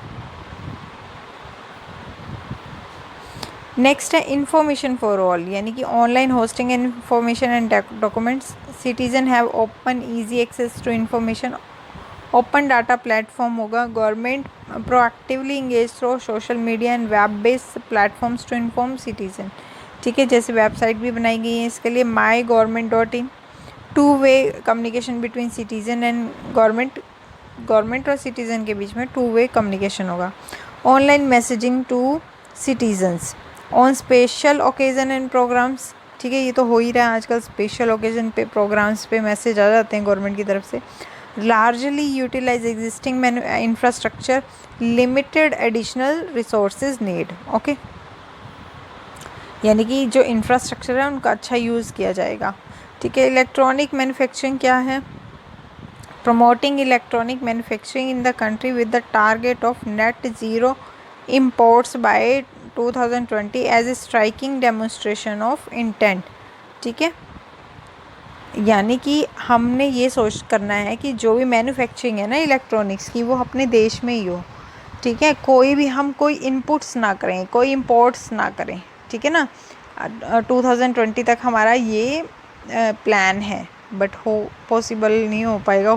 next है इंफॉर्मेशन फॉर ऑल, यानी कि online hosting and information and documents. Citizen have open easy access to information, open data platform होगा। Government proactively engage through social media and web based platforms to inform citizen. ठीक है, जैसे website भी बनाई गई है इसके लिए, MyGovernment.in। Two way communication between citizen and government और सिटीजन के बीच में 2-वे कम्युनिकेशन होगा। Online messaging to citizens on special occasion and programs. ठीक है, ये तो हो ही रहा है आजकल, स्पेशल ओकेजन पे प्रोग्राम्स पे मैसेज आ जाते हैं गवर्नमेंट की तरफ से। Largely utilize existing infrastructure, limited additional resources need. Okay, यानी कि जो इंफ्रास्ट्रक्चर है उनका अच्छा यूज़ किया जाएगा। ठीक है, इलेक्ट्रॉनिक मैन्युफैक्चरिंग क्या है, promoting electronic manufacturing in the country with the target of net zero imports by 2020 as a striking demonstration of intent. ठीक है, यानी कि हमने ये सोच करना है कि जो भी मैन्युफैक्चरिंग है ना इलेक्ट्रॉनिक्स की, वो अपने देश में ही हो। ठीक है, कोई इनपुट्स ना करें, कोई इंपोर्ट्स ना करें। ठीक है ना, 2020 तक हमारा ये प्लान है, बट पॉसिबल नहीं हो पाएगा।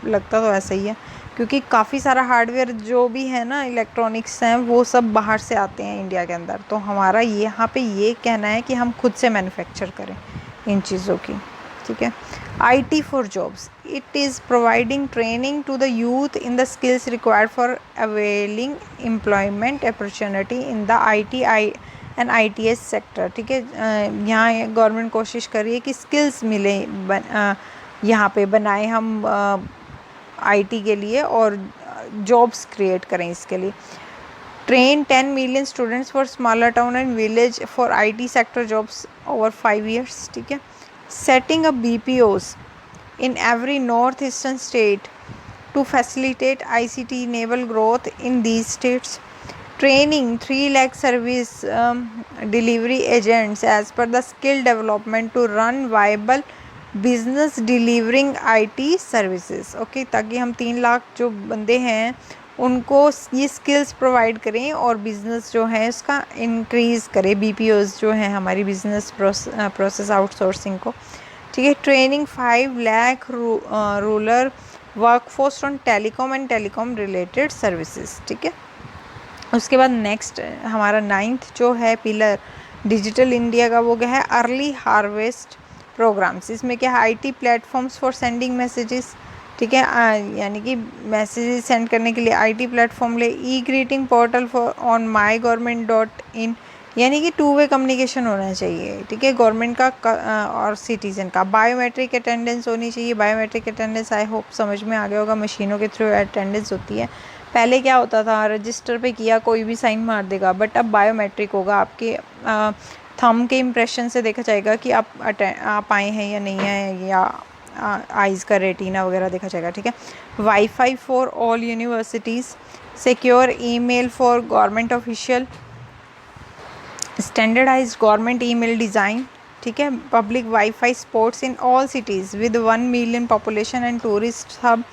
लगता तो ऐसा ही है, क्योंकि काफ़ी सारा हार्डवेयर जो भी है ना, इलेक्ट्रॉनिक्स हैं, वो सब बाहर से आते हैं इंडिया के अंदर। तो हमारा यहाँ पे ये कहना है कि हम खुद से मैन्युफैक्चर करें इन चीज़ों की, ठीक है। IT for jobs, it is providing training to the youth in the skills required for availing employment opportunity in the IT and ITS sector, ठीक है। यहाँ गवर्नमेंट कोशिश कर रही है कि स्किल्स मिले यहाँ पे बनाए हम IT के लिए, और जॉब्स क्रिएट करें इसके लिए। Train 10 million students for smaller town and village for IT sector jobs over 5 years, ठीक है। Setting up BPOs in every northeastern state to facilitate ICT enable growth in these states. Training 3 lakh service delivery agents as per the skill development to run viable business delivering IT services. Okay, ताकि हम 3 लाख जो बंदे हैं उनको ये skills provide करें और business जो है इसका इंक्रीज़ करें, BPOs जो है हमारी बिज़नेस प्रोसेस आउटसोर्सिंग को, ठीक है। Training 5 lakh rural workforce on telecom and telecom related services, ठीक है। उसके बाद नेक्स्ट हमारा 9th जो है पिलर डिजिटल इंडिया का, वो क्या है, अर्ली हार्वेस्ट प्रोग्राम्स। इसमें क्या है, IT platforms for sending messages, ठीक है, यानी कि मैसेजेस सेंड करने के लिए IT प्लेटफॉर्म ले। E-ग्रीटिंग पोर्टल फॉर ऑन mygovernment.in, यानी कि 2-way कम्युनिकेशन होना चाहिए, ठीक है, गवर्नमेंट का और सिटीज़न का। बायोमेट्रिक अटेंडेंस होनी चाहिए। बायोमेट्रिक अटेंडेंस आई होप समझ में आ गया होगा, मशीनों के थ्रू अटेंडेंस होती है। पहले क्या होता था, रजिस्टर पे किया कोई भी साइन मार देगा, बट अब बायोमेट्रिक होगा, आपके थंब के इम्प्रेशन से देखा जाएगा कि आप आए हैं या नहीं आए, या आइज़ का रेटिना वगैरह देखा जाएगा, ठीक है। Wifi for all universities, secure email for government official, standardised government email design, ठीक है। Public wifi spots in all cities with 1 million population and tourist hub.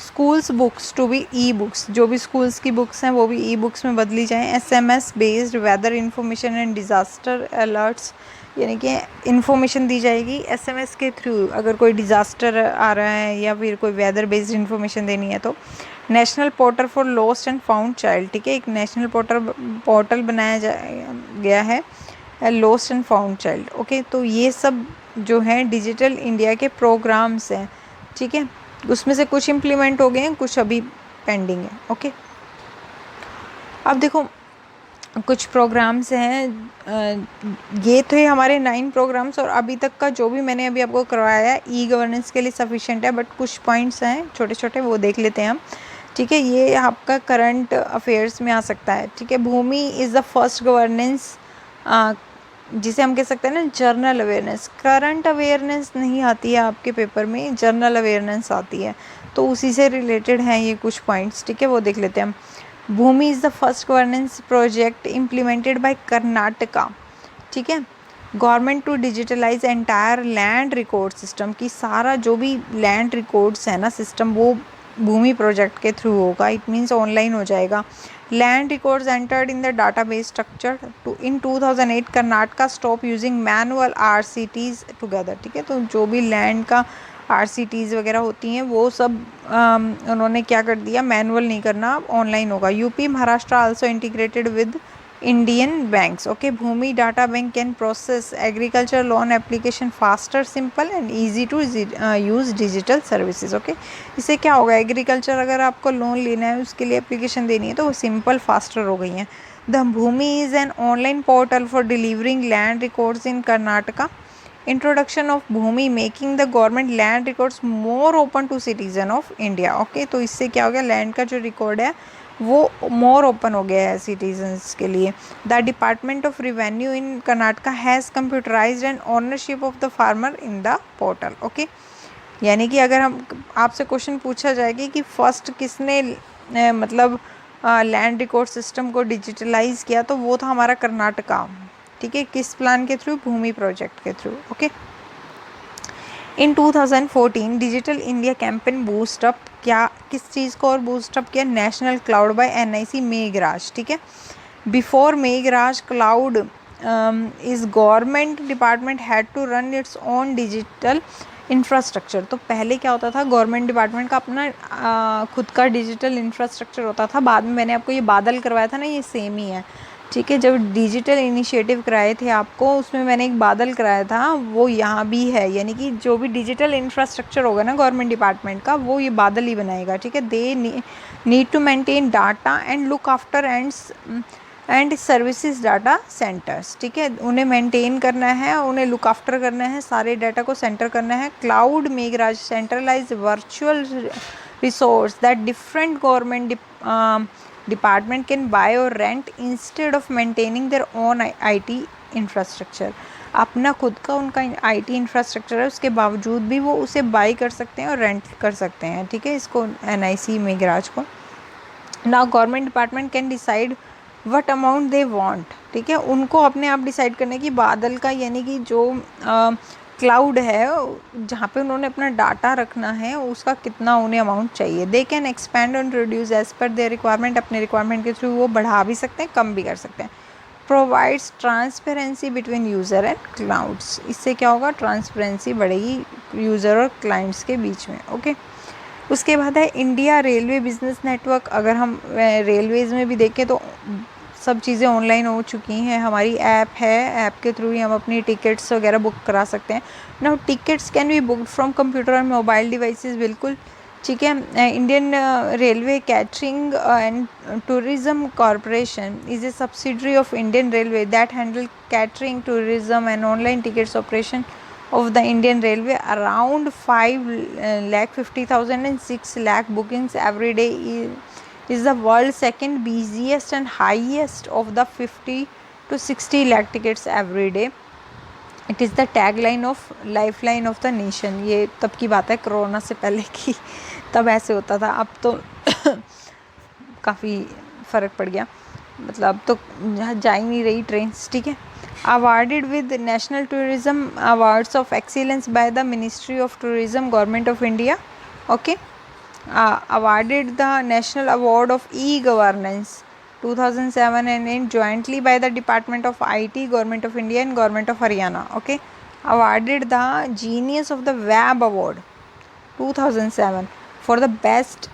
Schools books to be ebooks, जो भी schools की books हैं वो भी E-बुक्स में बदली जाएं। SMS based weather information and disaster alerts, यानी कि इन्फॉर्मेशन दी जाएगी SMS के थ्रू अगर कोई डिज़ास्टर आ रहा है या फिर कोई वेदर बेस्ड इन्फॉर्मेशन देनी है तो। National portal for lost and found child, ठीक है, एक नेशनल पोर्टल बनाया गया है lost and found child. Okay, तो ये सब जो है डिजिटल इंडिया के प्रोग्राम्स हैं, ठीक है। उसमें से कुछ इम्प्लीमेंट हो गए हैं, कुछ अभी पेंडिंग है। ओके, अब देखो कुछ प्रोग्राम्स हैं, ये थे हमारे 9 प्रोग्राम्स, और अभी तक का जो भी मैंने अभी आपको करवाया है E-गवर्नेंस के लिए सफिशिएंट है, बट कुछ पॉइंट्स हैं छोटे छोटे, वो देख लेते हैं हम, ठीक है। ये आपका करंट अफेयर्स में आ सकता है, ठीक है। भूमि इज़ द फर्स्ट गवर्नेंस, जिसे हम कह सकते हैं ना जर्नल अवेयरनेस। करंट अवेयरनेस नहीं आती है आपके पेपर में, जर्नल अवेयरनेस आती है, तो उसी से रिलेटेड हैं ये कुछ पॉइंट्स, ठीक है, वो देख लेते हैं हम। Bhoomi is the first governance project implemented by Karnataka, ठीक है, government to digitalise entire land record system, की सारा जो भी लैंड रिकॉर्ड्स है ना सिस्टम, वो भूमि प्रोजेक्ट के थ्रू होगा। इट मीन्स ऑनलाइन हो जाएगा। Land records entered in the database structure in 2008 Karnataka stop using manual RCTs together, ठीक है। तो जो भी लैंड का RCTs वगैरह होती हैं वो सब उन्होंने क्या कर दिया, मैनुअल नहीं करना, ऑनलाइन होगा। UP Maharashtra also integrated with Indian banks. Okay, Bhoomi data bank can process agriculture loan application faster, simple and easy to use digital services. Okay, इससे क्या होगा, एग्रीकल्चर अगर आपको लोन लेना है, उसके लिए एप्लीकेशन देनी है, तो वो सिंपल फास्टर हो गई हैं। The Bhoomi is an online portal for delivering land records in Karnataka. Introduction of Bhoomi making the government land records more open to citizen of India. Okay, तो इससे क्या हो गया, लैंड का जो रिकॉर्ड है वो मोर ओपन हो गया है सिटीजन्स के लिए। The department of revenue in Karnataka has computerised and ownership of the farmer in the portal. Okay, यानी कि अगर हम आपसे क्वेश्चन पूछा जाएगा कि फर्स्ट किसने मतलब लैंड रिकॉर्ड सिस्टम को डिजिटलाइज किया, तो वो था हमारा कर्नाटका, ठीक है। किस प्लान के थ्रू, भूमि प्रोजेक्ट के through. Okay, in 2014 digital India campaign boost up, क्या किस चीज़ को और बूस्ट अप किया, national cloud by NIC Meghraj, ठीक है। Before Meghraj cloud is government department had to run its own digital infrastructure. तो पहले क्या होता था, गवर्नमेंट डिपार्टमेंट का अपना खुद का डिजिटल इंफ्रास्ट्रक्चर होता था। बाद में मैंने आपको ये बादल करवाया था ना, ये सेम ही है, ठीक है। जब डिजिटल इनिशिएटिव कराए थे आपको, उसमें मैंने एक बादल कराया था, वो यहाँ भी है। यानी कि जो भी डिजिटल इंफ्रास्ट्रक्चर होगा ना गवर्नमेंट डिपार्टमेंट का, वो ये बादल ही बनाएगा, ठीक है। They need to maintain data and look after and services data centers, ठीक है। उन्हें मेंटेन करना है, उन्हें लुक आफ्टर करना है, सारे डाटा को सेंटर करना है। Cloud Meghraj centralise virtual resource that different government department can buy और rent instead of maintaining their own IT infrastructure. अपना खुद का उनका आईटी इंफ्रास्ट्रक्चर है, उसके बावजूद भी वो उसे बाई कर सकते हैं और रेंट कर सकते हैं, ठीक है, इसको एनआईसी मेघराज को। Now government department can decide what amount they want, ठीक है। उनको अपने आप डिसाइड करने की बादल का, यानी कि जो क्लाउड है जहाँ पे उन्होंने अपना डाटा रखना है, उसका कितना उन्हें अमाउंट चाहिए। They can expand and reduce as per their requirement. अपने रिक्वायरमेंट के थ्रू वो बढ़ा भी सकते हैं, कम भी कर सकते हैं। Provides transparency between user and clouds. इससे क्या होगा, ट्रांसपेरेंसी बढ़ेगी यूज़र और क्लाइंट्स के बीच में, ओके। उसके बाद है इंडिया रेलवे बिजनेस नेटवर्क। अगर हम रेलवेज़ में भी देखें तो सब चीज़ें ऑनलाइन हो चुकी हैं। हमारी ऐप है, ऐप के थ्रू ही हम अपनी टिकट्स वगैरह बुक करा सकते हैं। Now tickets can be booked from computer और मोबाइल डिवाइसेस, बिल्कुल, ठीक है। Indian railway catering and tourism corporation is a subsidiary of Indian railway that handle catering, tourism and online tickets operation of the Indian Railway. Around 5,50,000 and 6 lakh bookings every day is the world's second busiest and highest of the 50 to 60 lakh tickets every day. It is the tagline of lifeline of the nation. ये तब की बात है, corona से पहले की, तब ऐसे होता था। अब तो काफ़ी फ़र्क पड़ गया, मतलब अब तो जा ही नहीं रही ट्रेन, ठीक है। Awarded with National Tourism Awards of Excellence by the Ministry of Tourism, Government of India, okay. Awarded the National Award of E-Governance 2007 and 8 jointly by the Department of IT, Government of India and Government of Haryana, okay. Awarded the Genius of the Web Award 2007 for the best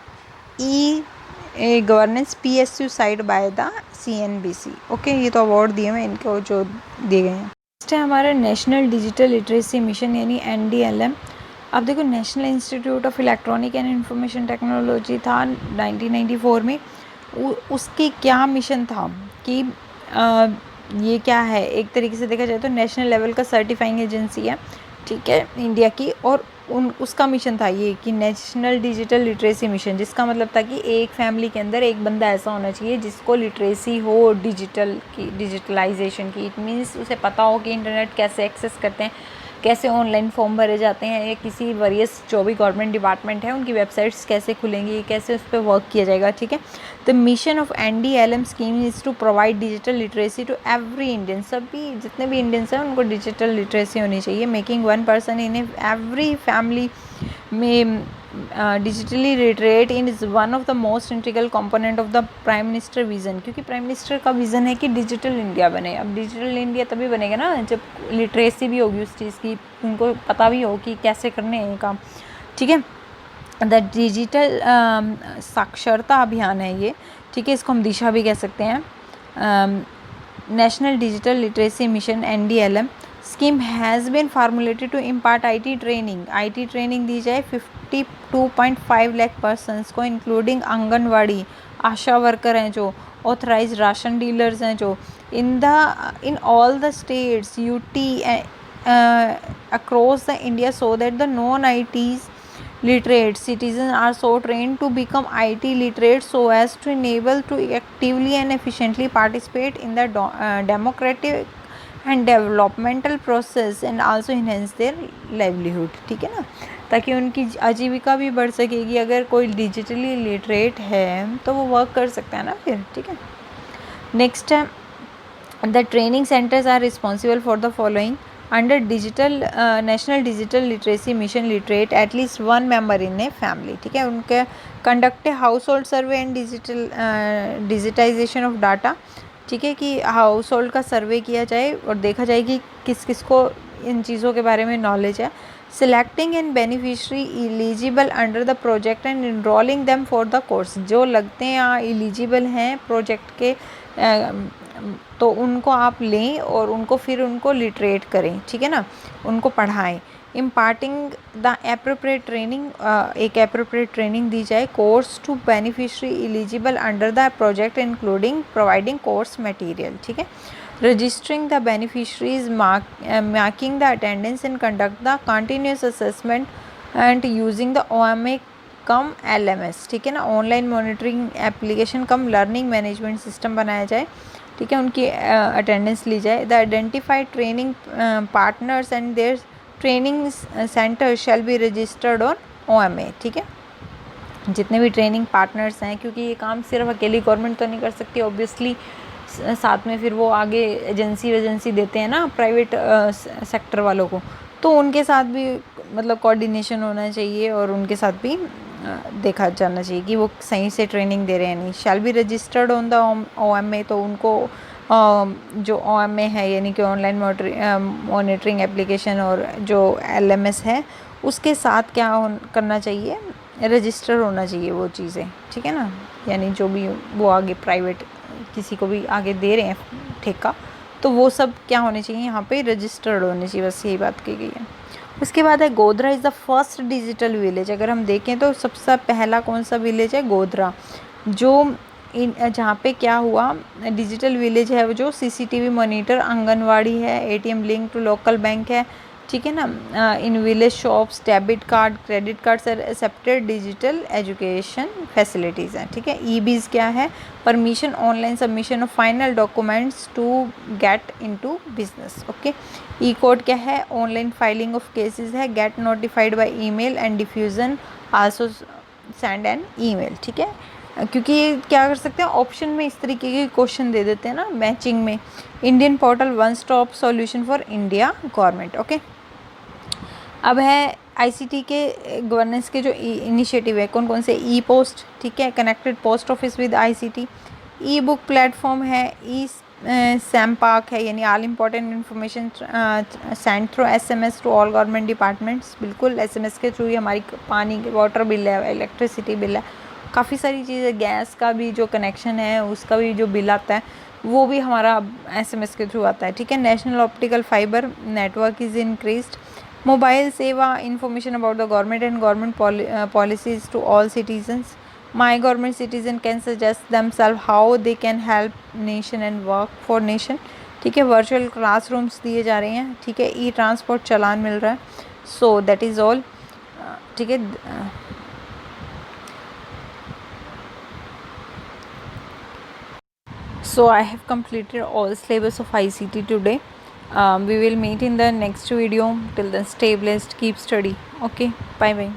governance PSU side by the CNBC, okay. ये तो award दिए हैं इनको, जो दिए गए हैं। Next है हमारा नेशनल डिजिटल लिटरेसी मिशन, यानी NDLM। अब देखो, national institute of electronic and information technology था 1994 में। उसकी क्या मिशन था कि ये क्या है, एक तरीके से देखा जाए तो नेशनल लेवल का सर्टिफाइंग एजेंसी है, ठीक है, इंडिया की। और उसका मिशन था ये कि नेशनल डिजिटल लिटरेसी मिशन, जिसका मतलब था कि एक फैमिली के अंदर एक बंदा ऐसा होना चाहिए जिसको लिटरेसी हो डिजिटल की, डिजिटलाइजेशन की। इट मीन्स उसे पता हो कि इंटरनेट कैसे एक्सेस करते हैं, कैसे ऑनलाइन फॉर्म भरे जाते हैं, या किसी वरियस जो भी गवर्नमेंट डिपार्टमेंट है उनकी वेबसाइट्स कैसे खुलेंगी, कैसे उस पर वर्क किया जाएगा, ठीक है। The mission of NDLM scheme is to provide digital literacy to every Indian. सभी जितने भी इंडियंस हैं उनको डिजिटल लिटरेसी होनी चाहिए। Making one person in every family में digitally literate in is one of the most integral component of the prime minister vision. क्योंकि prime minister का विज़न है कि डिजिटल इंडिया बने। अब डिजिटल इंडिया तभी बनेगा ना जब लिटरेसी भी होगी उस चीज़ की, उनको पता भी हो कि कैसे करने हैं काम, ठीक है। द डिजिटल साक्षरता अभियान है ये, ठीक है, इसको हम दिशा भी कह सकते हैं। National digital literacy mission NDLM scheme has been formulated to impart IT training दी जाए 52.5 लाख पर्सनस को, इंक्लूडिंग आंगनवाड़ी आशा वर्कर हैं जो ऑथराइज राशन डीलर्स हैं जो in all the states UT across the India, so that the non-IT literate citizens are so trained to become IT literate so as to enable to actively and efficiently participate in the democratic and developmental process and also enhance their livelihood, ठीक है ना, ताकि उनकी आजीविका भी बढ़ सकेगी। अगर कोई डिजिटली लिटरेट है तो वो वर्क कर सकता है ना फिर, ठीक है। नेक्स्ट है the training centers are responsible for the following under digital national digital literacy mission literate at least one member in a family, ठीक है। उनके conduct a household survey and digitization of data, ठीक है, कि house hold का सर्वे किया जाए और देखा जाए कि किस किस को इन चीज़ों के बारे में नॉलेज है। Selecting an beneficiary eligible under the project and enrolling them for the course, जो लगते हैं यहाँ एलिजिबल हैं प्रोजेक्ट के तो उनको आप लें और उनको फिर उनको लिटरेट करें, ठीक है ना, उनको पढ़ाएं। इम्पार्टिंग द एप्रोप्रिएट ट्रेनिंग, एक एप्रोप्रिएट ट्रेनिंग दी जाए course to beneficiary eligible under the project including providing course material, ठीक है। Registering the beneficiaries, marking the attendance and conduct the continuous assessment and using the OMA cum LMS, ठीक है ना, online monitoring application cum learning management system बनाया जाए, ठीक है, उनकी अटेंडेंस ली जाए। The identified training partners and their training centre shall be registered on OMA, ठीक है। जितने भी ट्रेनिंग पार्टनर्स हैं, क्योंकि ये काम सिर्फ अकेली गवर्नमेंट तो नहीं कर सकती ऑब्वियसली, साथ में फिर वो आगे एजेंसी देते हैं ना प्राइवेट सेक्टर वालों को, तो उनके साथ भी मतलब कोऑर्डिनेशन होना चाहिए और उनके साथ भी देखा जाना चाहिए कि वो सही से ट्रेनिंग दे रहे हैं नहीं। Shall be registered on the OMA, तो उनको जो OMA है यानी कि ऑनलाइन मॉनिटरिंग एप्लीकेशन और जो LMS है उसके साथ क्या करना चाहिए, रजिस्टर होना चाहिए वो चीज़ें, ठीक है ना, यानी जो भी वो आगे प्राइवेट किसी को भी आगे दे रहे हैं ठेका, तो वो सब क्या होने चाहिए यहाँ पे रजिस्टर्ड होने चाहिए, बस यही बात की गई है। उसके बाद है Godhra is the first digital village. अगर हम देखें तो सबसे पहला कौन सा विलेज है, गोधरा, जो जहाँ पे क्या हुआ डिजिटल विलेज है, वो जो CCTV मॉनिटर, आंगनवाड़ी है, ATM link to local bank है, ठीक है ना, in village shops debit card credit cards are accepted, digital education facilities हैं, ठीक है। EBs क्या है, permission online submission of final documents to get into business, okay. Ecode क्या है, ऑनलाइन फाइलिंग ऑफ केसेस है, get notified by email and diffusion also send an email, ठीक है, क्योंकि ये क्या कर सकते हैं ऑप्शन में इस तरीके के क्वेश्चन दे देते हैं ना मैचिंग में। Indian portal one stop solution for India government, okay. अब है ICT के गवर्नेंस के जो इनिशिएटिव है कौन कौन से, E-पोस्ट, ठीक है, connected post office with ICT, ebook platform है, SAMPARK है यानी all important information send through SMS to all government departments, बिल्कुल SMS के थ्रू ही हमारी पानी के वाटर बिल है, इलेक्ट्रिसिटी बिल है, काफ़ी सारी चीज़ें, गैस का भी जो कनेक्शन है उसका भी जो बिल आता है वो भी हमारा SMS के थ्रू आता है, ठीक है। National optical fibre network is increased, mobile Seva, information about the government and government policies to all citizens, my government citizen can suggest themself how they can help nation and work for nation, ठीक है। Virtual classrooms दिए जा रहे हैं, ठीक है। E-ट्रांसपोर्ट चालान मिल रहा है, सो दैट इज़ ऑल, ठीक है। So I have completed all syllabus of ICT today. We will meet in the next video. Till then, stay blessed, keep study. Okay, bye bye.